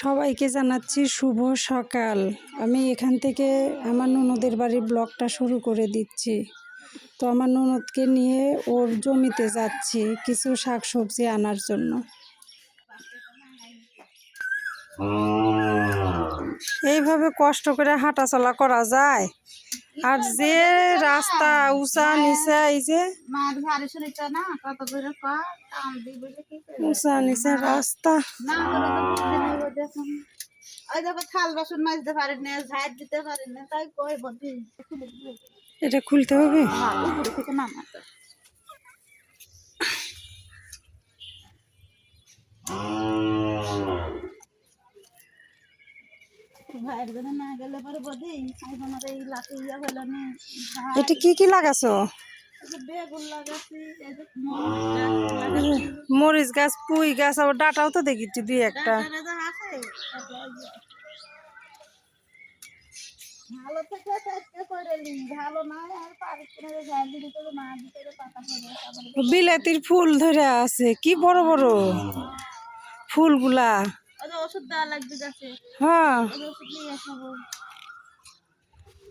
সবাইকে জানাচ্ছি শুভ সকাল। আমি এখান থেকে আমার ননদের বাড়ির ব্লগটা শুরু করে দিচ্ছি। তো আমার ননদকে নিয়ে ওর জমিতে যাচ্ছি কিছু শাকসবজি আনার জন্য। এইভাবে কষ্ট করে হাঁটাচলা করা যায়? আর যে রাস্তা উঁচা নিচা, এই যে উঁচা নিচা রাস্তা। এটা খুলতে হবে। এটা কি কি লাগাছো? মরিচ গাছ, পুঁই গাছ, আবার ডাটাও তো দেখেছি দুই একটা। বিলাতির ফুল ধরে আছে, কি বড় বড় ফুলগুলা। হ্যাঁ,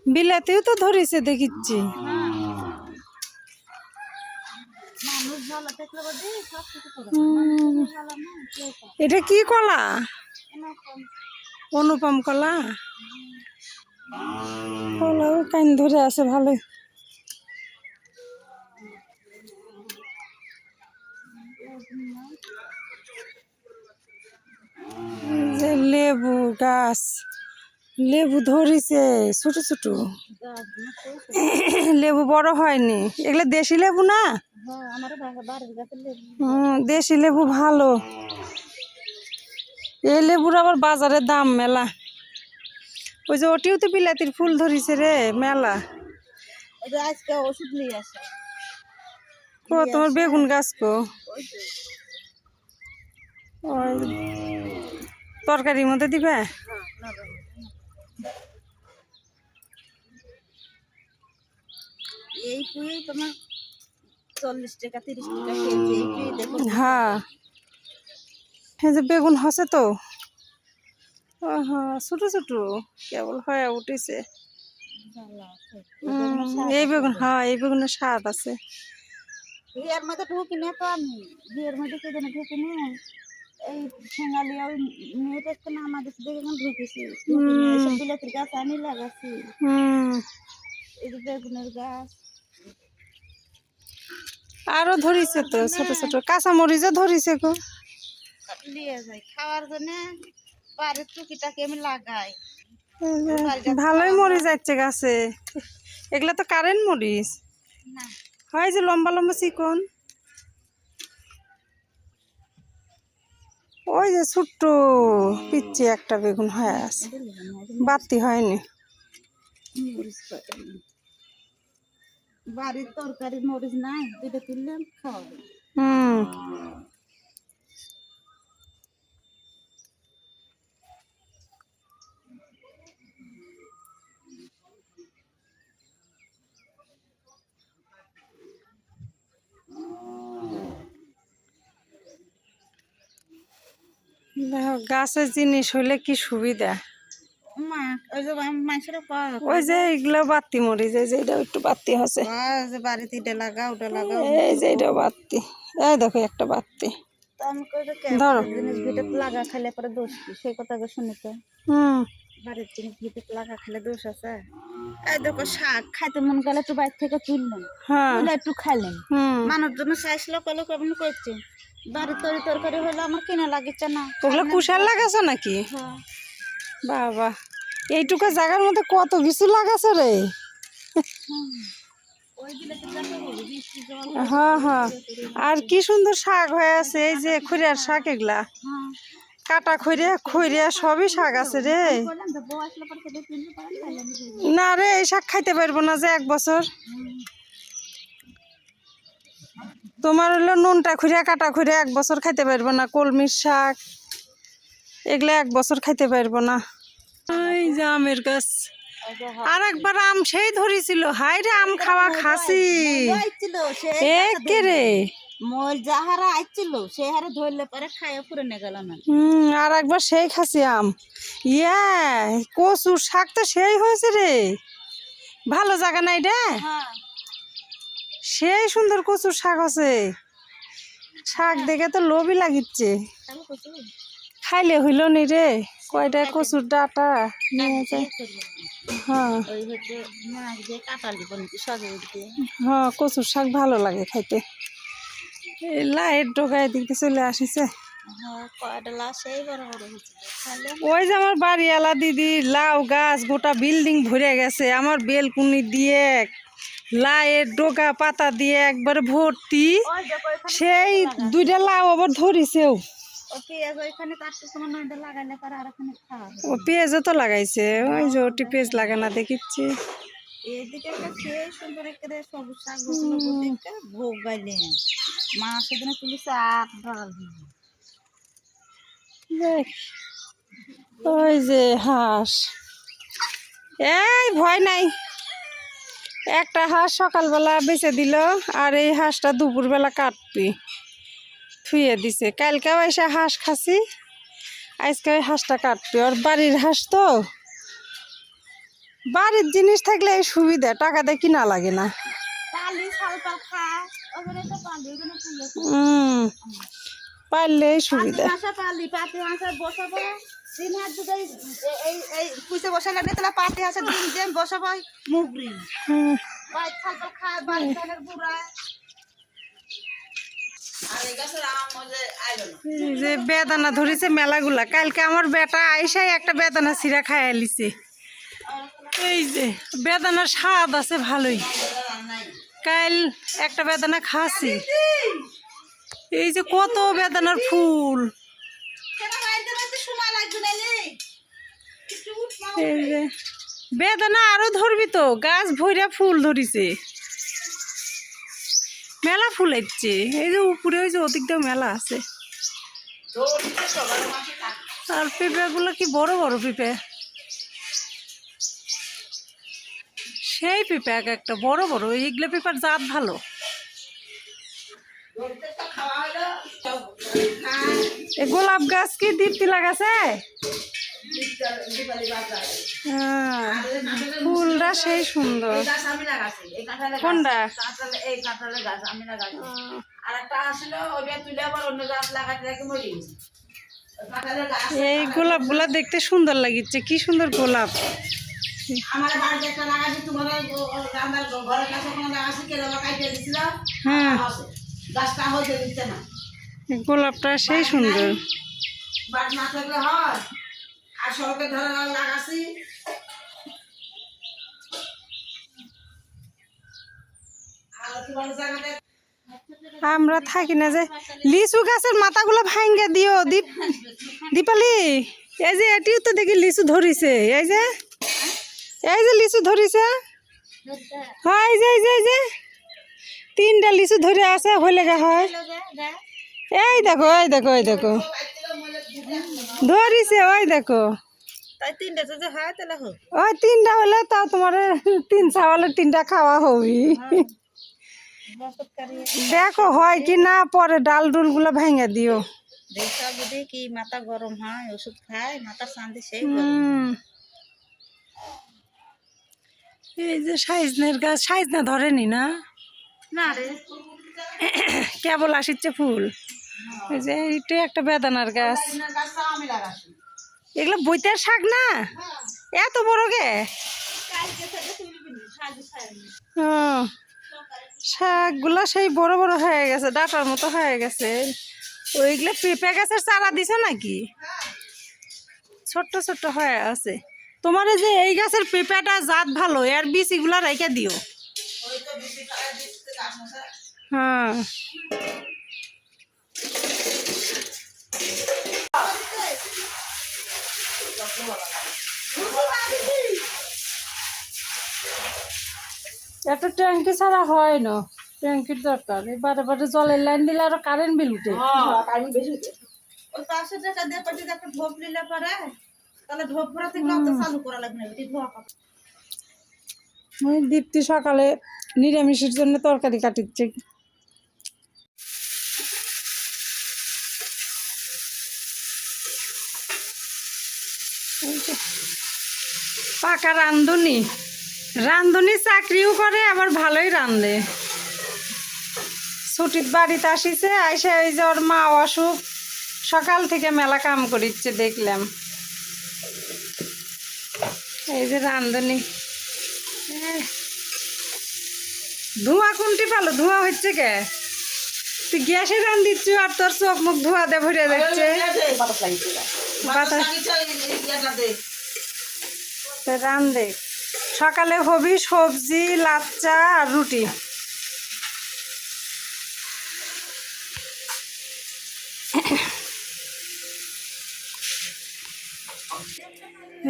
বিলাতিও তো ধরেছে দেখিচ্ছি। এটা কি কলা? অনুপম কলা। কলাও কান ধরে আছে ভালো। যে লেবু গাছ, লেবু ধরেছে ছোট ছোট। লেবু বড় হয়নি, এগুলো দেশি লেবু না? দেশি লেবু ভালো। এই লেবুর আবার বাজারে দাম মেলা। ওই যে ওটিও তো বিলাতির ফুল ধরেছে রে, মেলা। ওষুধ নিয়ে আসে। ও তোমার বেগুন গাছ কো? ওই তরকারির মধ্যে দিবে। এই পুঁই তোমার 40 টাকা 30 টাকা কেজি। হ্যাঁ, এই যে বেগুন হচ্ছে তো। ছোট ছোট কেবল হয়ে উঠেছে। এই বেগুন, হ্যাঁ এই বেগুনের স্বাদ আছে। বিয়ের মধ্যে ঢুকি না তো, আমি বিয়ের মধ্যে কেদিন ঢুকি না। এই ঠেঙ্গালি ওই মেয়েটা একটু না আমাদের দেখে ঢুকেছি। বিলাতির গাছ আমি লাগাচ্ছি। এই যে বেগুনের গাছ আরো ধরিছে তো, ছোট ছোট কাঁচা মরিচও ধরিছে গো। নিয়ে যাই খাওয়ার জন্য, বাড়ির টুকিটাকে আমি লাগাই। ভালোই মরিচ যাচ্ছে গাছে। এগুলা তো কারেন্ট মরিচ হয়, যে লম্বা লম্বা চিকন। ওই যে ছোট্ট পিচ্ছি একটা বেগুন হয়ে আছে, বাতি হয়নি। বাড়ির তরকারি মরিচ নাই, দুটো তুললাম খাওয়াবো। গাছের জিনিস হইলে কি সুবিধা। ওই যে এগুলো বাতি মরিচ, এই যে এটা একটু বাতি হচ্ছে, বাড়িতে এটা লাগা ওটা লাগা, এই যে এটা বাতি। এই দেখো একটা বাতি। ধরো জিনিস ভিতরে লাগা খেলে পরে দোষ কি, সেই কথা শুনেছে। বাড়ির জিনিস ভিতরে লাগা খেলে দোষ আছে। এই দেখো শাক খাইতে মন গেলে একটু বাইরে থেকে তুললেন, একটু খাইলেন, মানুষ জন্য চাইছিল কলে কেমন করছে। বাড়ির তরকারি হলে আমার কিনা লাগিচ্ছে না। ওগুলো কুশাল লাগাছো নাকি? বাবা, এইটুকু জায়গার মধ্যে কত কিছু লাগাছো রে। হ্যাঁ হ্যাঁ, আর কি সুন্দর শাক হয়ে আছে। এই যে খৈরার শাক, এগুলা কাটা খৈরিয়া খৈরিয়া সবই শাক আছে রে। না রে, এই শাক খাইতে পারবো না যে 1 বছর। তোমার হলো নুনটা খুঁড়িয়া কাটা খুঁড়িয়া 1 বছর খাইতে পারবো না। কলমির শাক এগুলা 1 বছর খাইতে পারবো না। এই যে আমের গাছ, আর একবার আম সেই ধরেছিল। হাই রে, আম খাওয়া খাসি একে রে, মই যাহারা আইছিল সে হারে ধরলে পরে খাইয়া পুরে নে গেল না। আর একবার সেই খাসি আম ইয়া কচুর শাক তো সেই হয়েছে রে, ভালো জায়গা নাই রে, সেই সুন্দর কচুর শাক আছে, শাক দেখে তো লোভই লাগিচ্ছে, খাইলে হইল নি রে, কয়টা কচুর ডাটা নিয়ে যায়। হ্যাঁ হ্যাঁ কচুর শাক ভালো লাগে খাইতে। লাইট ডোকায় দিকে চলে আসিছে। ওই যে আমার বাড়িওয়ালা দিদি লাউ গাছ গোটা বিল্ডিং ভরে গেছে, আমার বেলকুনি দিয়ে লাইয়ের ডোকা পাতা দিয়ে একবার ভর্তি, সেই দুইটা লাউ আবার ধরিছেও। ও পেঁয়াজও তো লাগাইছে, ওই যে ওটি পেঁয়াজ লাগানা দেখিচ্ছি। ওই যে হাঁস, এই ভয় নাই, একটা হাঁস সকালবেলা বেঁচে দিল, আর এই হাঁসটা দুপুরবেলা কাটবি থুয়ে দিছে, কালকেও এসে হাঁস খাসি, আজকে ওই হাঁসটা কাটবি। আর বাড়ির হাঁস তো, বাড়ির জিনিস থাকলে এই সুবিধা, টাকা দিয়ে কিনা লাগে না। পারলে সুবিধা। যে বেদানা ধরেছে মেলাগুলা, কালকে আমার বেটা আইসাই একটা বেদানা চিরা খাই আলিছে। এই যে বেদানার স্বাদ আছে ভালোই, কাল একটা বেদানা খাসি। এই যে কত বেদানার ফুল, এই যে বেদানা আরো ধরবি তো, গাছ ভইরা ফুল ধরিছে, মেলা ফুল হচ্ছে। এই যে উপরে ওই যে ওদিক দিয়ে মেলা আছে। আর পেঁপে গুলো কি বড় বড় পেঁপে, সেই পেঁপে এক একটা বড় বড়, এইগুলো পেঁপের জাত ভালো। গোলাপ গাছ কি দীপ্তি লাগাছে, ফুলটা সেই সুন্দর। কোনটা? এই গোলাপ গুলা দেখতে সুন্দর লাগিচ্ছে, কি সুন্দর গোলাপ। হ্যাঁ গোলাপটা সেই সুন্দর। আমরা থাকি না যে লিচু গাছের মাথাগুলো ভাঙ্গে দিও দীপালি। এই যে এটিও তো দেখি লিচু ধরিছে, এই যে লিচু ধরিছে, হয় যে তিনটা লিচু ধরে আছে, হইলে গা হয়। এই দেখো ধরিছে, ওই দেখো ওই তিনটা হলে তাও তোমার তিন চাওয়ালে তিনটা খাওয়া হবি। দেখো হয় কি না, পরে ডাল ডুল গুলো ভেঙে দিও। কি মাথা গরম হয়, ওষুধ খায়, মাথা শান্তি সেই। এই যে সাইজনের গাছ, সাইজনা ধরেনি না, কেবল আসিচ্ছে ফুল। এই যে এইটা একটা বেদানার গাছ, এগুলো বইতার শাক না, এত বড় গে। শাকগুলো সেই বড় বড় হয়ে গেছে, ডাটার মতো হয়ে গেছে। ওইগুলো পেঁপে গাছের চারা দিছো নাকি? ছোট্ট ছোট্ট হয়ে আছে। তোমার যে এই গাছের পেঁপেটা জাত ভালো, এর বীজ এগুলা রেখে দিও। হ্যাঁ একটা ট্যাঙ্কি ছাড়া হয় না, ট্যাঙ্কির দরকার। বারে বারে জলের লাইন দিলে আরো কারেন্ট বিল উঠে। দীপ্তি সকালে নিরামিষের জন্য তরকারি কাটিচ্ছে। এই যে পাকা রান্ধুনি, রান্ধুনি চাকরিও করে আবার ভালোই রান্ধে। ছুটির বাড়িতে আসিছে, আইসে ওই যে ওর মা অসুখ, সকাল থেকে মেলা কাম করিচ্ছে দেখলাম। এই যে রান্ধুনি, ধোঁয়া কোনটি পালো, ধোঁয়া হচ্ছে কে? তুই গ্যাসে রান্ধিচ্ছ আর তোর চোখ মুখ ধোঁয়া দে ভরে যাচ্ছে। রান্ধে সকালে হবি সবজি, লাচ্চা আর রুটি।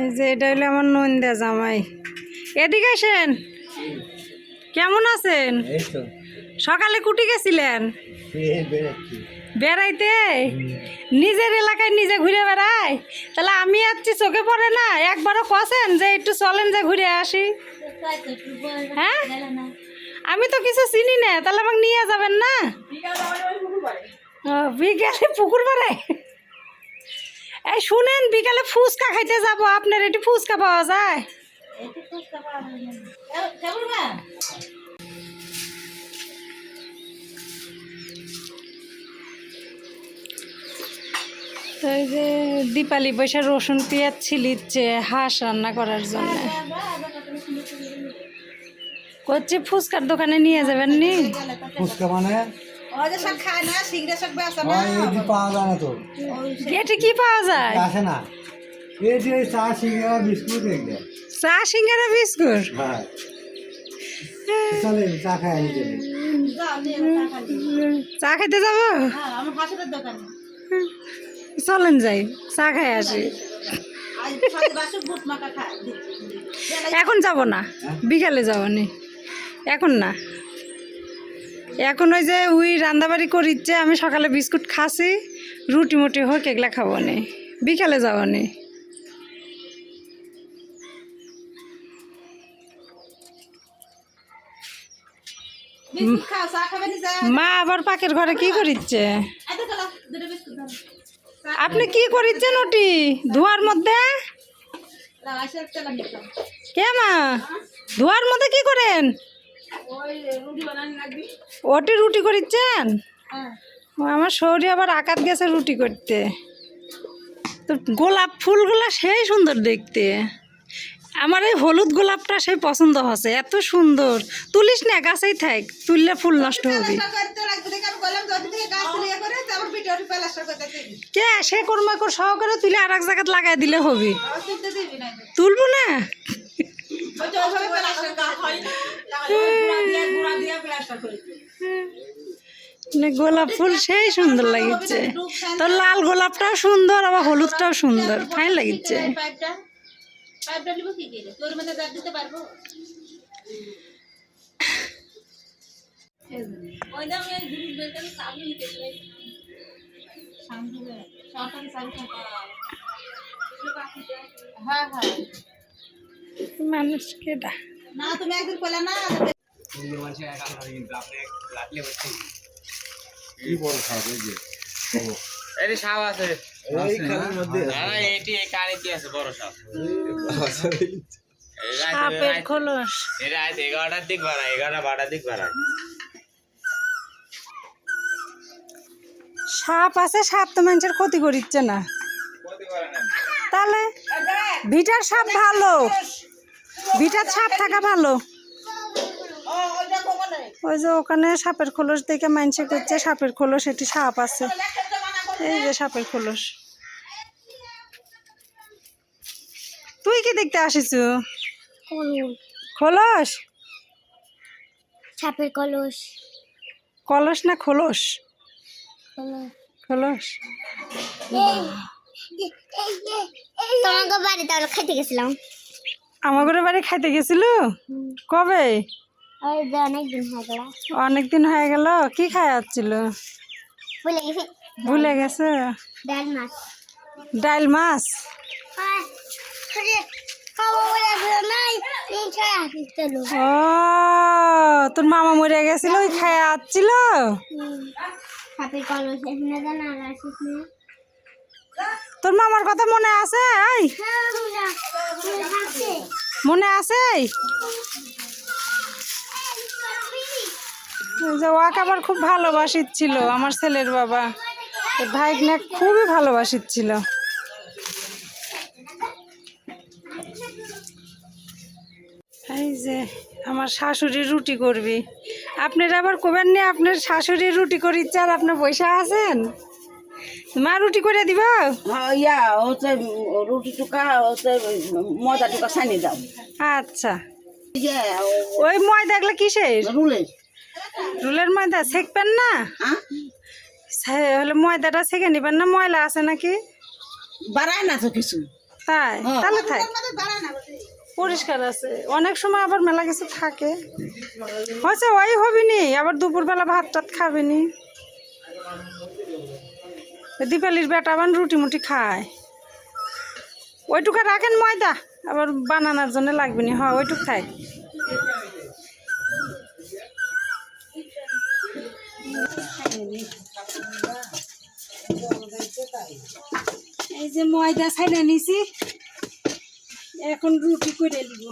এই যে এটা হলো আমার নন্দা জামাই। এদিকে আসেন, কেমন আছেন? সকালে কুটি গেছিলেন বেড়াইতে? নিজের এলাকায় নিজে ঘুরে বেড়ায়? তাহলে আমি আসছি চোখে পড়ে না? একবারও কছেন যে একটু চলেন যে ঘুরে আসি? হ্যাঁ, আমি তো কিছু চিনি না, তাহলে আমাকে নিয়ে যাবেন না? বিকালে পুকুর পাড়ে? এই শুনেন, বিকালে ফুচকা খাইতে যাব, আপনার এটি ফুচকা পাওয়া যায়? এই যে দীপালি বৈশা রসুন পেঁয়াজ ছিলিচ্ছে হাঁস রান্না করার জন্য। করছে ফুচকার দোকানে নিয়ে যাবেন নি? ফুচকা মানে পাওয়া যায় না তো, এটি কি পাওয়া যায়? আসে না। এই যে চা সিঙ্গারা বিস্কুট এগুলো। চা সিঙ্গারা বিস্কুট? হ্যাঁ, চলেন চা খাই আমি গেলে। চা খাইতে যাবো? চলেন যাই, চা খাই আসি। এখন যাব না, বিকালে যাবো নি, এখন না। এখন ওই যে উই রান্দাবাড়ি করিচ্ছে, আমি সকালে বিস্কুট খাসি, রুটি মুটি হোক এগুলা খাবো নি, বিকালে যাবো নি। মা আবার পাকের ঘরে কি করিচ্ছে? আপনি কি করিচ্ছেন ওটি ধোয়ার মধ্যে? কে মা, ধোয়ার মধ্যে কি করেন? ওটি রুটি করিচ্ছেন? আমার শরীরে আবার আকাত গেছে রুটি করতে। তো গোলাপ ফুলগুলা সেই সুন্দর দেখতে, আমার এই হলুদ গোলাপটা সেই পছন্দ হচ্ছে, এত সুন্দর। তুলিস না, গাছেই থাক, তুললে ফুল নষ্ট হবে। কে সে কর্মাকর সহকারে তুলে আর এক জায়গায় লাগাই দিলে হবে, তুলবো না। গোলাপ ফুল সেই সুন্দর লাগিচ্ছে, তোর লাল গোলাপটাও সুন্দর, আবার হলুদটাও সুন্দর, ফাইন লাগিচ্ছে। মানুষকে না তুমি একদিন কইলা না কি বড় খাবে যে এটি সাপ আছে এই খালের মধ্যে না, এটি এই কানিতে আছে বড় সাপ। সাপের খোলস। এটা 11টার দিক বাড়ায়, 11-12টার দিক বাড়ায়। সাপ আছে, সাপ তো মানুষের ক্ষতি করিচ্ছে না, তাহলে ভিটার সাপ ভালো, ভিটার সাপ থাকা ভালো। ওই যে ওখানে সাপের খোলস দেখে মানুষে করছে, সাপের খোলস, এটি সাপ আছে, এই যে সাপের খোলস। তুই কি দেখতে আসিস? খোলস, সাপের কলস। কলস না খোলস? খোলস। তোমাকে বাড়িতে আমরা খেতে গেছিলাম। আমাদের বাড়ি খাইতে গেছিল কবে? ওই যে অনেকদিন হয়ে গেল। অনেকদিন হয়ে গেল। কি খাই যাচ্ছিল? ভুলে গেছি। ভুলে গেছে? ডাল মাছ। ডাল মাছ? ও, তোর মামা মরে গেছিল, ওই খাই যাচ্ছিল। সাপের কলস এখানে জানা আসিস না। তোর মামার কথা মনে আছে? এই মনে আছে? এই যে ওয়াকে আবার খুব ভালোবাসিচ্ছিল আমার ছেলের বাবা, ভাইগনা খুবই ভালোবাসিচ্ছিল। এই যে আমার শাশুড়ি রুটি করবি, আপনারা আবার কবেন নি আপনার শাশুড়ি রুটি করিচ্ছে আর আপনার পয়সা আছেন? মা রুটি করে দিব। ইয়া হচ্ছে রুটি টুকা হচ্ছে ময়দা টুকা ছানি দাও। আচ্ছা, ইয়ে ওই ময়দা এগুলো কিসের? রুলের রুলের ময়দা সেকবেন না? হলে ময়দাটা সেকে নিবেন না, ময়লা আছে নাকি? বাড়ায় না তো কিছু। তাই? তাহলে থাক, পরিষ্কার আছে। অনেক সময় আবার মেলা কিছু থাকে। হচ্ছে ওই হবিনি, আবার দুপুরবেলা ভাত টাত খাবেনি। দীপালির বেটা আবার রুটি মুটি খায়। ওইটুকু রাখেন ময়দা, আবার বানানোর জন্য লাগবে না। হয় ওইটুক থাক। এই যে ময়দা ছাইনা নিছি, এখন রুটি করে দিব।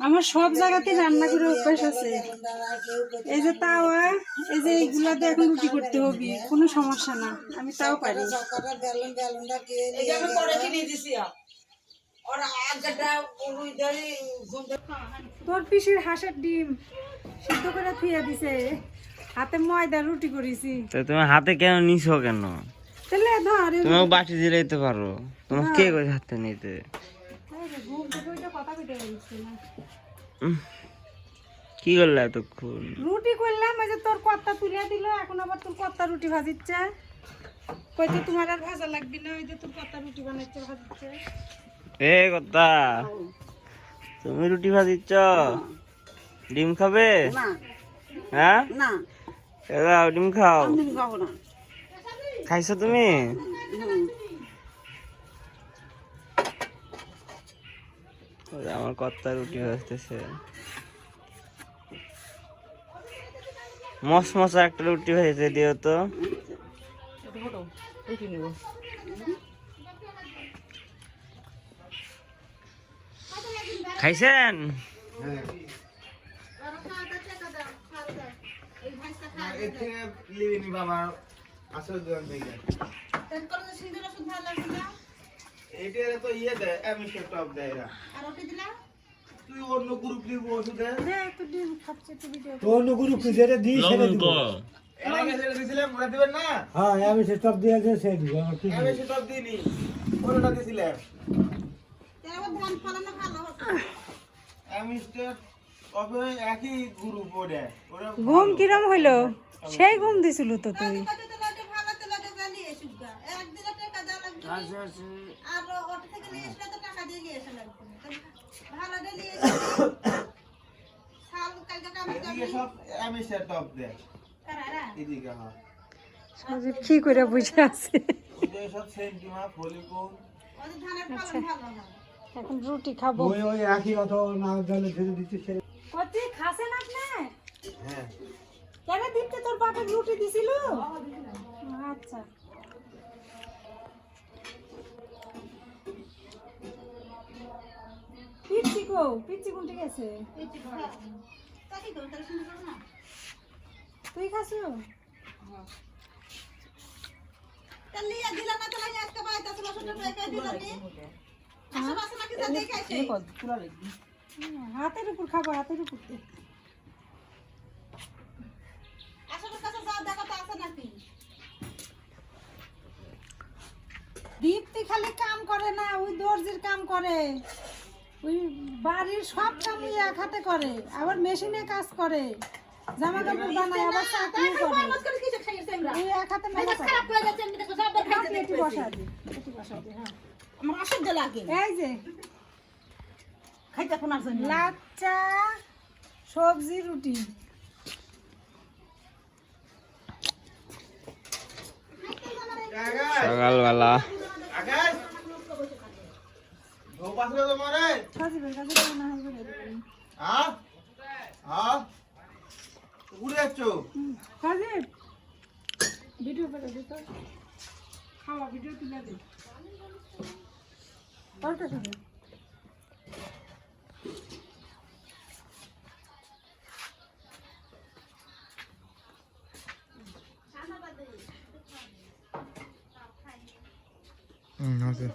আমার সব জায়গাতে রান্না করে অভ্যাস আছে। এই যে তাওয়া, এই যে এইগুলাতে এখন রুটি করতে হবে, কোনো সমস্যা না, আমি তাও পারি। তোর পিসির হাঁসের ডিম সিদ্ধ করে থুইয়া দিছে, হাতে ময়দা রুটি করেছি। তো তুমি হাতে কেন নিছো কেন? তাহলে ধর তুমি বাটি দিলেই তো পারো, তোমাকে কে কই হাতে নিতে? ঘুম থেকে ওইটা কথা কইতে পারছি না। কি করলে এতক্ষণ? রুটি করলাম, ওই যে তোর কর্তা তুলে দিল, এখন আবার তোর কর্তা রুটি ভাজিচ্ছে। কইতে তোমার আর ভাজা লাগবে না, ওই যে তোর কর্তা রুটি বানাচ্ছে ভাজিচ্ছে। এ কথা, তুমি রুটি ভাজিচ্ছ? ডিম খাবে? হ্যাঁ না এদাও ডিম খাও। ডিম খাবো না। খাইছো তুমি? আমার কর্তা রুটি ভাজতেছে, মস মশা একটা রুটি ভেজে দিও তো। খাইছেন? বাবা আসল দোকান থেকে এইটা তো ইয়ে দেয়, অ্যামিসের টপ দেয় এরা। তুই অন্য গ্রুপ দিব ওষুধ দেয়, একটু ডিম খাচ্ছে, একটু ভিডিও অন্য গ্রুপ যেটা দিই সেটা দিব। এর আগে যেটা দিছিলাম ওটা দিবেন না? হ্যাঁ, অ্যামিসের টপ দিয়ে আছে সেই দিব। আমার কি অ্যামিসের টপ দিইনি, ওটা দিছিলাম। অ্যামিসের তবে একই গ্রুপ ওটা। ঘুম কিরম হইলো? সেই ঘুম দিছিল তো তুই। এদিকে সব অ্যামিসের টপ দেয় এদিকে। হ্যাঁ, সজীব কি করে বুঝে আছে। ওই সব সেন্টিমা ফলিকুল। আচ্ছা, এখন রুটি খাবো। ওই ওই একই অত না জলে ঢেলে দিচ্ছে সে। কতি খাসেন আপনি? হ্যাঁ, কেন দিতে তোর বাপের রুটি দিছিল? আচ্ছা, পিচ্ছি গো, পিচ্ছি কোনটি গেছে? তুই খাসু? হাতের উপর খাবো, হাতের উপর। দীপ্তি খালি কাম করে না, ওই দর্জির কাম করে, ওই বাড়ির সব কাম ওই এক হাতে করে, আবার মেশিনে কাজ করে, জামা কাপড় বানায়, আবার চাকরি করে। ওই এক হাতে মেলা করে। এটি বসা দি, এটি বসা দি। হ্যাঁ, আমার অসহ্য লাগে এই যে খাইতে শোনার জন্য। লাচ্চা সবজি রুটি সকালবেলা আকাশ ও পাছলে তোমারে হ্যাঁ হ্যাঁ ঘুরে যাচ্ছ ভিডিও করে দিত খাওয়া ভিডিও তুলে দে ওকে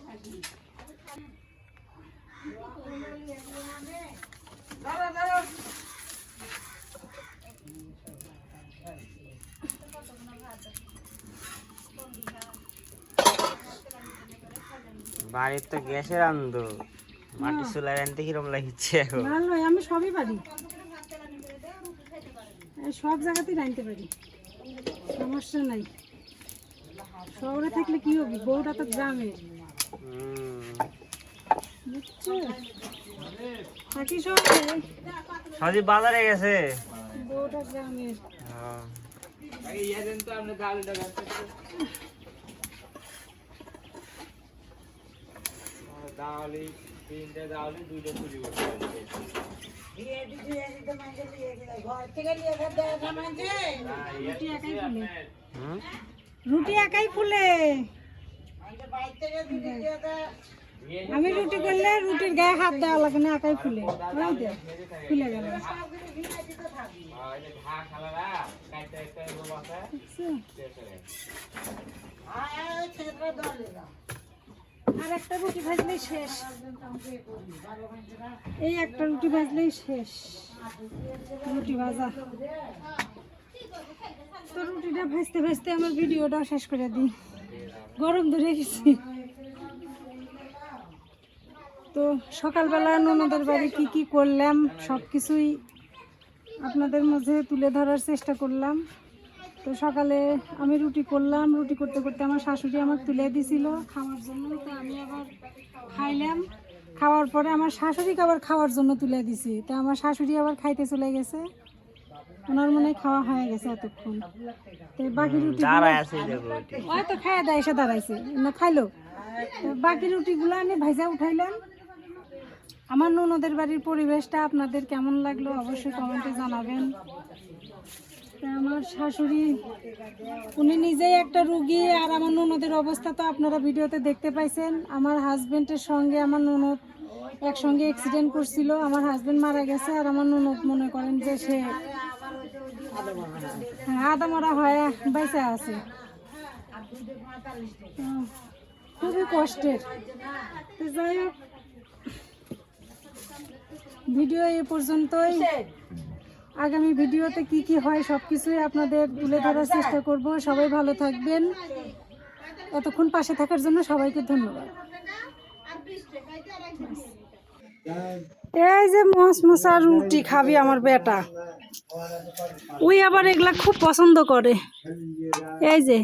বাড়ির তো গ্যাসের আনন্দ মাটি চুলায় আনতে কিরম লাগছে এখন ভালো আমি সবই পারি সব জায়গাতেই রাঁধতে পারি সমস্যা নাই শহরে থাকলে কি হবে বউটা তো গ্রামের বুঝছো থাকি শহরে সজীব বাজারে গেছে বউটা গ্রামের রুটি একাই ফুলে আমি রুটি করলে রুটির গায়ে হাত দেওয়া লাগে না একাই ফুলে ফুলে গেল আর একটা রুটি ভাজলেই শেষ এই একটা রুটি ভাজলেই শেষ রুটি ভাজা তো রুটিটা ভাজতে ভাজতে আমার ভিডিওটা শেষ করে দিই গরম ধরে গেছি তো সকালবেলা ননদের বাড়ি কি কি করলাম সব কিছুই আপনাদের মধ্যে তুলে ধরার চেষ্টা করলাম তো সকালে আমি রুটি করলাম রুটি করতে করতে আমার শাশুড়ি আমাকে তুলে দিছিল খাওয়ার জন্য তো আমি আবার খাইলাম খাওয়ার পরে আমার শাশুড়িকে আবার খাওয়ার জন্য তুলে দিছি তো আমার শাশুড়ি আবার খাইতে চলে গেছে ওনার মনে হয় খাওয়া হয়ে গেছে এতক্ষণ তো বাকি রুটি হয়তো খাইয়া দেয় এসে দাঁড়াইছে না খাইলো তো বাকি রুটিগুলো আমি ভাজা উঠাইলাম আমার ননদের বাড়ির পরিবেশটা আপনাদের কেমন লাগলো অবশ্যই কমেন্টে জানাবেন আমার শাশুড়ি উনি নিজেই একটা রুগী আর আমার ননদের অবস্থা তো আপনারা ভিডিওতে দেখতে পাইছেন আমার হাজবেন্ডের সঙ্গে আমার ননদ একসঙ্গে অ্যাক্সিডেন্ট করছিল আমার হাজবেন্ড মারা গেছে আর আমার ননদ মনে করেন যে সে আদামরা হয়ে বেঁচে আছে খুবই কষ্টের তো যাই হোক ভিডিও এ পর্যন্তই আগামী ভিডিওতে কি কি হয় সব কিছুই আপনাদের তুলে ধরার চেষ্টা করব সবাই ভালো থাকবেন এতক্ষণ পাশে থাকার জন্য সবাইকে ধন্যবাদ এই যে মশমশা রুটি খাবি আমার বেটা ওই আবার এগুলা খুব পছন্দ করে এই যে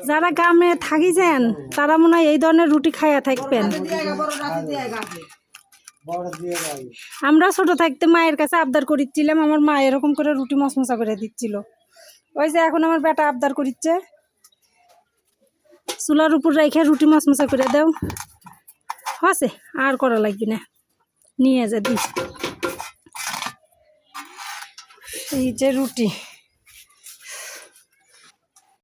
যারা গ্রামে থাকিছেন তারা মনে হয় এই ধরনের রুটি খাইয়া থাকবেন আমরা ছোট থাকতে মায়ের কাছে আবদার করিচ্ছিলাম আমার মা এরকম করে রুটি মশমশা করে দিচ্ছিল ওই যে এখন আমার বেটা আবদার করিচ্ছে চুলার উপর রেখে রুটি মশমশা করে দাও হসে আর করা লাগবে না নিয়ে যা দি এই যে রুটি